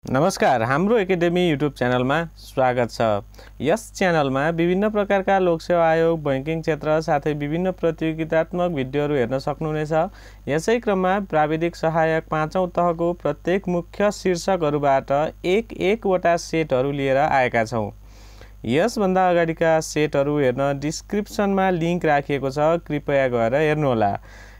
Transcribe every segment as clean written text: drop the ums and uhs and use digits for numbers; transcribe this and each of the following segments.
नमस्कार, हाम्रो academy YouTube च्यानलमा स्वागत छ। यस च्यानलमा विभिन्न प्रकारका लोकसेवा आयोग, बैंकिङ क्षेत्र साथै विभिन्न प्रतियोगितात्मक भिडियोहरू हेर्न सक्नुहुनेछ। यसै क्रममा प्राविधिक सहायक 5औं तहको प्रत्येक मुख्य शीर्षकहरूबाट एक-एकवटा सेटहरू लिएर आएका छौं। यसभन्दा अगाडिका सेटहरू हेर्न डिस्क्रिप्सनमा लिंक राखिएको छ, कृपया गएर हेर्नुहोला।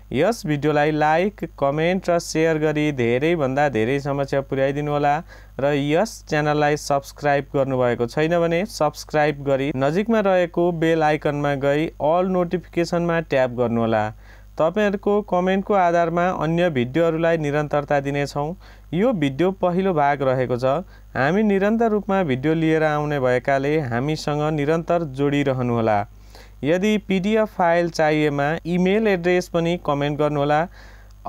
यस भिडियोलाई लाइक, कमेन्ट र शेयर गरी धेरैभन्दा धेरै समक्ष पुर्याइदिनु होला र यस च्यानललाई सब्स्क्राइब गर्नुभएको छैन भने सब्स्क्राइब गरी नजिकमा रहेको बेल आइकनमा गई अल नोटिफिकेसनमा ट्याप गर्नुहोला। तपाईहरुको कमेन्टको आधारमा अन्य भिडियोहरूलाई निरन्तरता दिनेछौं। यो भिडियो पहिलो भाग रहेको छ। हामी निरन्तर रूपमा भिडियो लिएर आउने भएकाले हामीसँग निरन्तर जोडिरहनुहोला। यदि पीडीएफ फाइल चाहिएमा इमेल एड्रेस पनि कमेन्ट गर्नुहोला।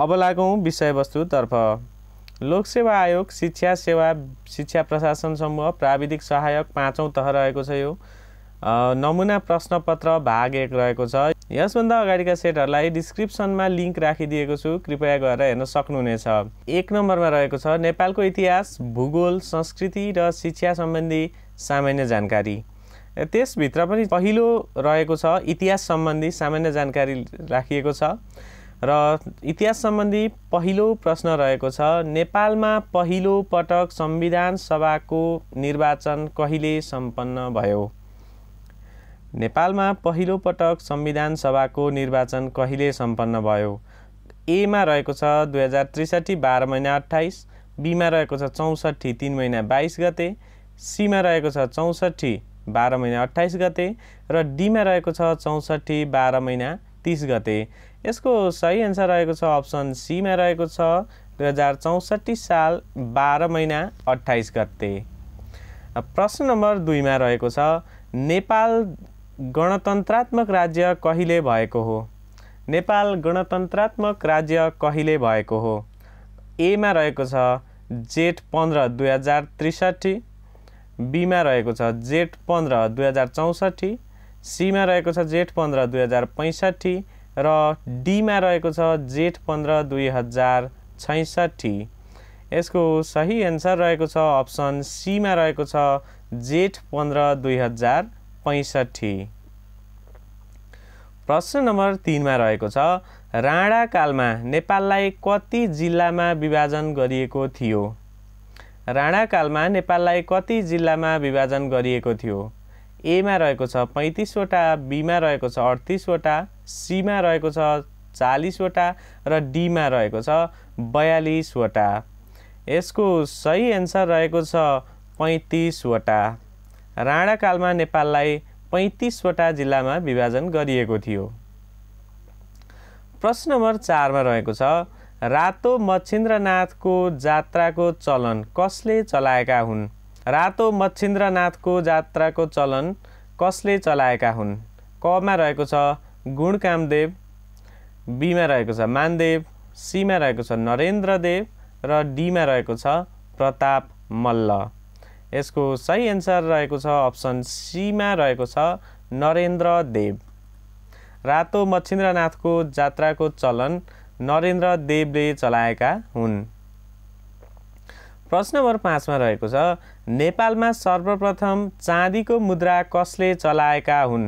अब लागौं विषयवस्तुतर्फ। लोकसेवा आयोग, शिक्षा सेवा, शिक्षा प्रशासन समूह, प्राविधिक सहायक 5औं तह रहेको छ। यो नमुना प्रश्नपत्र भाग 1 रहेको छ। यसभन्दा अगाडिका सेटहरूलाई डिस्क्रिप्सनमा लिंक राखिदिएको छु, कृपया गएर हेर्न सक्नुहुनेछ। 1 नम्बरमा रहेको छ नेपालको इतिहास, भूगोल, संस्कृति र शिक्षा सम्बन्धी सामान्य जानकारी। त्यसभित्र पनि पहिलो रहेको छ इतिहास सम्बन्धी सामान्य जानकारी राखिएको छ र इतिहास सम्बन्धी पहिलो प्रश्न रहेको छ नेपालमा पहिलो पटक संविधान सभाको निर्वाचन कहिले सम्पन्न भयो? नेपालमा पहिलो पटक संविधान सभाको निर्वाचन कहिले सम्पन्न भयो? ए मा रहेको छ 2063 12 महिना 28, बी मा रहेको छ 64 3 महिना 22 गते, सी मा रहेको छ 64 12 महिना 28 गते र डी मा रहेको छ 64 12 महिना 30 गते। यसको सही आन्सर रहेको छ अप्सन सी मा रहेको छ 2064 साल 12 महिना 28 गते। प्रश्न नम्बर 2 मा रहेको छ नेपाल गणतन्त्रात्मक राज्य कहिले भएको हो? नेपाल गणतन्त्रात्मक राज्य कहिले भएको हो? ए मा रहेको छ जेठ 15 2063, बी मा रहेको छ जेठ 15 2064, सी मा रहेको छ जेठ 15 2065 र डी मा रहेको छ जेठ 15 2066। यसको सही आन्सर रहेको छ अप्सन सी मा रहेको छ जेठ 15 2065। प्रश्न नम्बर 3 मा रहेको छ राणा कालमा नेपाललाई कति जिल्लामा विभाजन गरिएको थियो? राणा कालमा नेपाललाई कति जिल्लामा विभाजन गरिएको थियो? ए मा रहेको छ 35 वटा, बी मा रहेको छ 38 वटा, सी मा रहेको छ 40 वटा र डी मा रहेको छ 42 वटा। यसको सही आन्सर रहेको छ 35 वटा। राणा कालमा नेपाललाई 35 वटा जिल्लामा विभाजन गरिएको थियो। प्रश्न नम्बर 4 मा रहेको छ रातो मच्छिन्द्रनाथको जात्राको चलन कसले चलाएका हुन्? रातो मच्छिन्द्रनाथको जात्राको चलन कसले चलाएका हुन्? क मा रहेको छ गुणकामदेव, बी मा रहेको छ मानदेव, सी मा रहेको छ नरेन्द्रदेव र डी मा रहेको छ प्रताप मल्ल। यसको सही आन्सर रहेको छ अप्सन सी मा रहेको छ नरेन्द्रदेव। रातो मच्छिन्द्रनाथको जात्राको चलन नरेन्द्रदेवले चलाएका हुन्। प्रश्न नम्बर 5 मा रहेको छ नेपालमा सर्वप्रथम चाँदीको मुद्रा कसले चलाएका हुन्?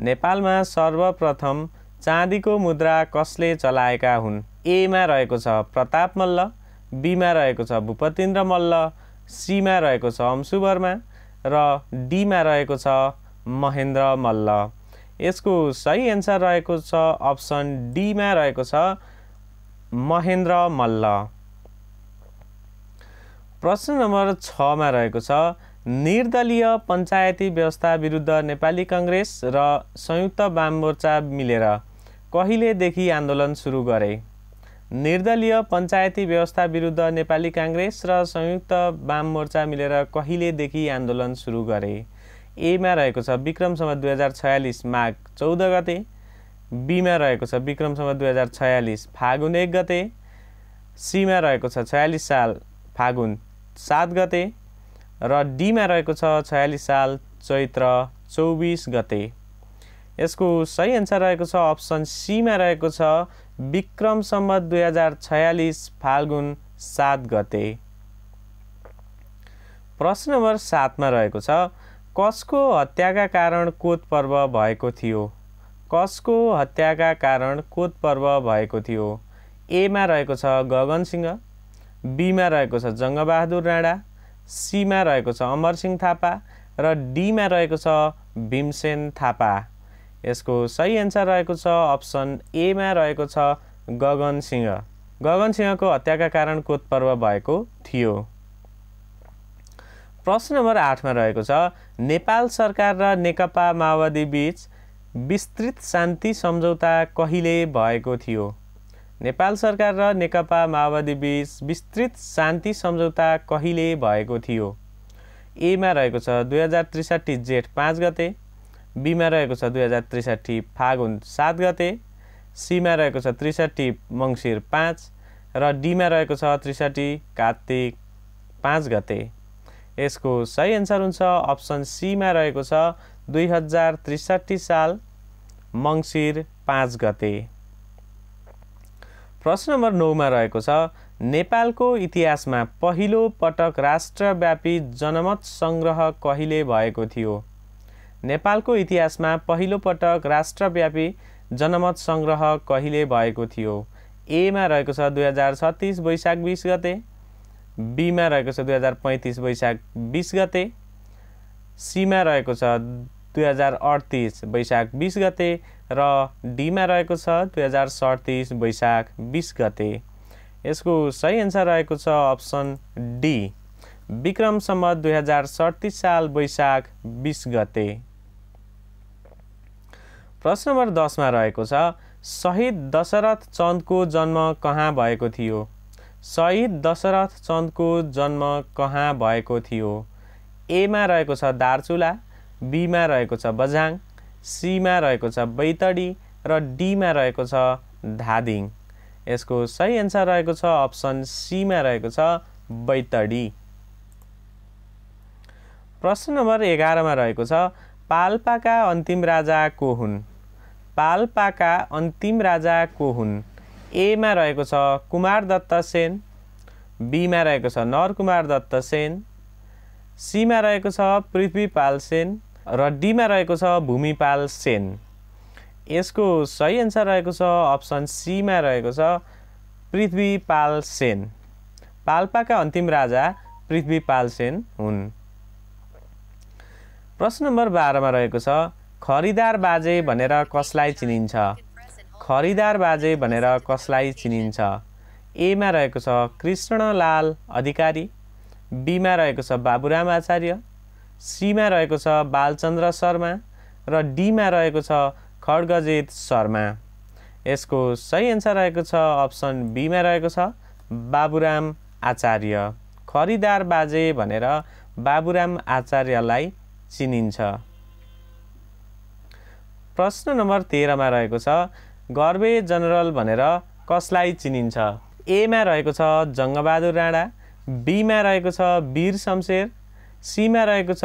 नेपालमा सर्वप्रथम चाँदीको मुद्रा कसले चलाएका हुन्? ए मा रहेको छ प्रताप मल्ल, बी मा रहेको छ भूपतिन्द्र मल्ल, सी मा रहेको छ अंशुवर्मा र डी मा रहेको छ महेन्द्र मल्ल। यसको सही आन्सर रहेको छ अप्सन डी मा रहेको छ महेन्द्र मल्ल। प्रश्न नम्बर 6 मा रहेको छ निर्दलीय पञ्चायती व्यवस्था विरुद्ध नेपाली कांग्रेस र संयुक्त वाममोर्चा मिलेर कहिलेदेखि आन्दोलन सुरु गरे? निर्दलीय पञ्चायती व्यवस्था विरुद्ध नेपाली कांग्रेस र संयुक्त वाममोर्चा मिलेर कहिलेदेखि आन्दोलन सुरु गरे? ए मा रहेको छ विक्रम सम्वत 2046 माघ 14 गते, बी मा रहेको छ विक्रम सम्वत 2046 फागुन 1 गते, सी मा रहेको छ 46 साल फागुन 7 गते र डी मा रहेको छ 46 साल चैत्र 24 गते। यसको सही आन्सर रहेको छ अप्सन सी मा रहेको छ विक्रम सम्वत 2046 फाल्गुन 7 गते। प्रश्न नम्बर 7 मा रहेको छ कसको हत्याका कारण कोत पर्व भएको थियो? कसको हत्याका कारण कोत पर्व भएको थियो? ए मा रहेको छ गगनसिंह, बी मा रहेको छ जङ्गबहादुर राणा, सी मा रहेको छ अमरसिंह थापा र डी मा रहेको छ भीमसेन थापा। यसको सही एन्सर रहेको छ अप्सन ए मा रहेको छ गगनसिंह। गगनसिंहको हत्याका कारण कोत पर्व भएको थियो। प्रश्न नम्बर 8 मा रहेको छ नेपाल सरकार र नेकपा माओवादी बीच विस्तृत शान्ति सम्झौता कहिले भएको थियो? नेपाल सरकार र नेकपा माओवादी बीच विस्तृत शान्ति सम्झौता कहिले भएको थियो? ए मा रहेको छ 2063 जेठ 5 गते, बी मा रहेको छ 2063 फागुन 7 गते, सी मा रहेको छ 63 मङ्सिर 5 र डी मा रहेको छ 63 कार्तिक 5 गते। यसको सही एन्सर हुन्छ अप्सन सी मा रहेको छ 2063 साल मङ्सिर 5 गते। प्रश्न नम्बर 9 मा रहेको छ नेपालको इतिहासमा पहिलो पटक राष्ट्रव्यापी जनमत संग्रह कहिले भएको थियो? नेपालको इतिहासमा पहिलो पटक राष्ट्रव्यापी जनमत संग्रह कहिले भएको थियो? ए मा रहेको छ 2036 वैशाख 20 गते, बी मा रहेको छ 2035 वैशाख 20 गते, सी मा रहेको छ 2038 वैशाख 20 गते र डी मा रहेको छ 2037 वैशाख 20 गते। यसको सही एन्सर रहेको छ अप्सन डी विक्रम सम्वत 2037 साल वैशाख 20 गते। प्रश्न नम्बर 10 मा रहेको छ शहीद दशरथ चन्दको जन्म कहाँ भएको थियो? शहीद दशरथ चन्दको जन्म कहाँ भएको थियो? ए मा रहेको छ दार्चुला, बी मा रहेको छ बझाङ, सी मा रहेको छ बैतडी र डी मा रहेको छ धादिङ। यसको सही एन्सर रहेको छ अप्सन सी मा रहेको छ बैतडी। प्रश्न नम्बर 11 मा रहेको छ पाल्पाका अन्तिम राजा को हुन्? पाल्पाका अन्तिम राजा को हुन्? ए मा रहेको छ कुमार दत्त सेन, बी मा रहेको छ नरकुमार दत्त सेन, सी मा रहेको छ पृथ्वीपाल सेन र डी मा रहेको छ भूमिपाल सेन। यसको सही एन्सर रहेको छ अप्सन सी मा रहेको छ पृथ्वीपाल सेन। पाल्पाका अन्तिम राजा पृथ्वीपाल सेन हुन्। प्रश्न नम्बर 12 मा रहेको छ खरिदार बाजे भनेर कसलाई चिनिन्छ? खरिदार बाजे भनेर कसलाई चिनिन्छ? ए मा रहेको छ कृष्णलाल अधिकारी, बी मा रहेको छ बाबुराम आचार्य, सी मा रहेको छ बालचन्द्र शर्मा र डी मा रहेको छ खड्गजित शर्मा। यसको सही एन्सर रहेको छ अप्सन बी मा रहेको छ बाबुराम आचार्य। खरिदार बाजे भनेर बाबुराम आचार्यलाई चिनिन्छ। प्रश्न नम्बर 13 मा रहेको छ गर्वे जनरल भनेर कसलाई चिनिन्छ? ए मा रहेको छ जङ्गबहादुर राणा, बी मा रहेको छ वीर शमशेर, सी मा रहेको छ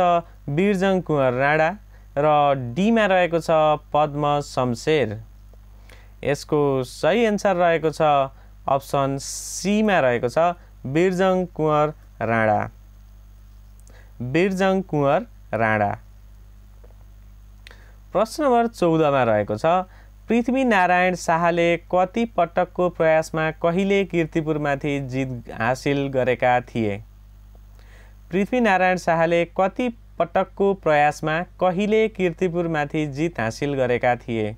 वीरजङ कुँवर राणा र डी मा रहेको छ पद्म शमशेर। यसको सही एन्सर रहेको छ अप्सन सी मा रहेको छ वीरजङ कुँवर राणा। वीरजङ कुँवर राणा। प्रश्न नम्बर 14 मा रहेको छ पृथ्वीनारायण शाहले कति पटकको प्रयासमा कहिले कीर्तिपुरमाथि जित हासिल गरेका थिए? पृथ्वीनारायण शाहले कति पटकको प्रयासमा कहिले कीर्तिपुरमाथि जित हासिल गरेका थिए?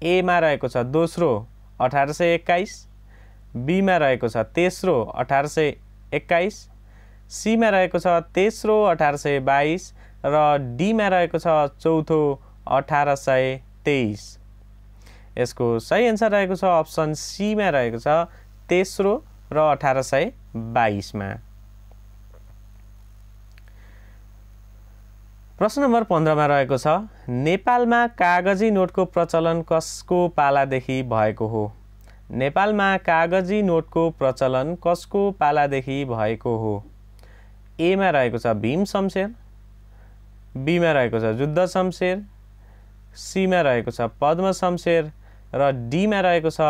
ए मा रहेको छ दोस्रो 1821, बी मा रहेको छ तेस्रो 1821, सी मा रहेको छ तेस्रो 1822 र डी मा रहेको छ चौथो 1823। यसको सही एन्सर रहेको छ अप्सन सी मा रहेको छ तेस्रो र 1822 मा। प्रश्न नम्बर 15 मा रहेको छ नेपालमा कागजी नोटको प्रचलन कसको पालादेखि भएको हो? नेपालमा कागजी नोटको प्रचलन कसको पालादेखि भएको हो? ए मा रहेको छ भीम शमशेर, बी मा रहेको छ जुद्ध शमशेर, सी मा रहेको छ पद्म शमशेर र डी मा रहेको छ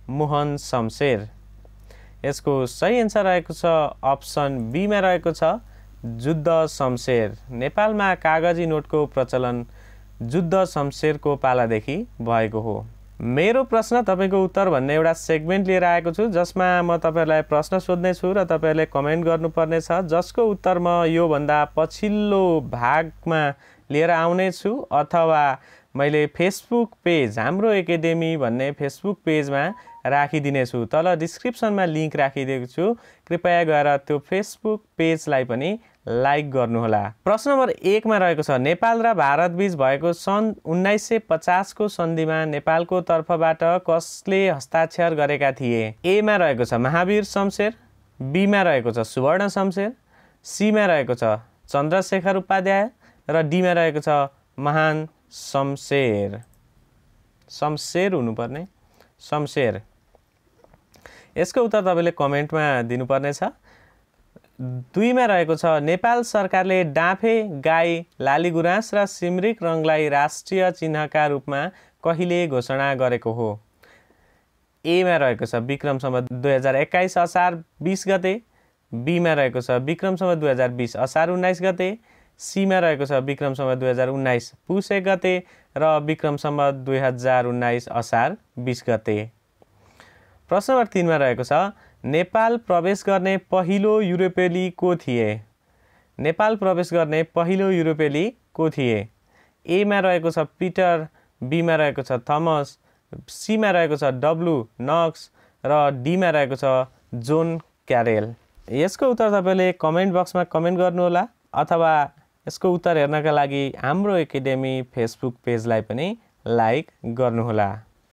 मोहन शमशेर। यसको सही एन्सर रहेको छ अप्सन बी मा रहेको छ जुद्ध शमशेर। नेपालमा कागजी नोटको प्रचलन जुद्ध शमशेरको पालादेखि भएको हो। मेरो प्रश्न तपाईको उत्तर भन्ने एउटा सेगमेन्ट लिएर आएको छु, जसमा म तपाईहरुलाई प्रश्न सोध्ने छु र तपाईहरुले कमेन्ट गर्नुपर्ने छ, जसको उत्तर म यो भन्दा पछिल्लो भागमा लिएर आउने छु, अथवा मैले फेसबुक पेज हाम्रो एकेडेमी भन्ने फेसबुक पेजमा राखिदिने छु। तल डिस्क्रिप्सनमा लिंक राखिदिएको छु, कृपया गएर त्यो फेसबुक पेजलाई पनि लाइक गर्नुहोला। प्रश्न नम्बर 1 मा रहेको छ, नेपाल र भारत बीच भएको सन् 1950 को सन्धिमा नेपालको तर्फबाट कसले हस्ताक्षर गरेका थिए? ए मा रहेको छ महावीर शमशेर, बी मा रहेको छ सुवर्ण शमशेर, सी मा रहेको छ चन्द्रशेखर उपाध्याय र डी मा रहेको छ महान शमशेर। शमशेर हुनुपर्ने शमशेर। यसको उत्तर तपाईले कमेन्टमा दिनुपर्ने छ। 2 मा रहेको छ नेपाल सरकारले डाँफे, गाई, लालीगुराँस र सिमरिक रङलाई राष्ट्रिय चिन्हका रूपमा कहिले घोषणा गरेको हो? ए मा रहेको छ विक्रम सम्वत 2021 असार 20 गते, बी मा रहेको छ विक्रम सम्वत 2020 असार 19 गते, सी मा रहेको छ विक्रम सम्वत 2019 पुस 1 गते र विक्रम सम्वत 2019 असार 20 गते। प्रश्न नम्बर 3 मा रहेको छ नेपाल प्रवेश गर्ने पहिलो युरोपेली को थिए? नेपाल प्रवेश गर्ने पहिलो युरोपेली को थिए? ए मा रहेको छ पिटर, बी मा रहेको छ थमस, सी मा रहेको छ डब्लु नक्स र डी मा रहेको छ जोन क्यारेल। यसको उत्तर तपाईले कमेन्ट बक्समा कमेन्ट गर्नुहोला, अथवा यसको उत्तर हेर्नका लागि हाम्रो एकेडेमी फेसबुक पेजलाई पनि लाइक गर्नुहोला।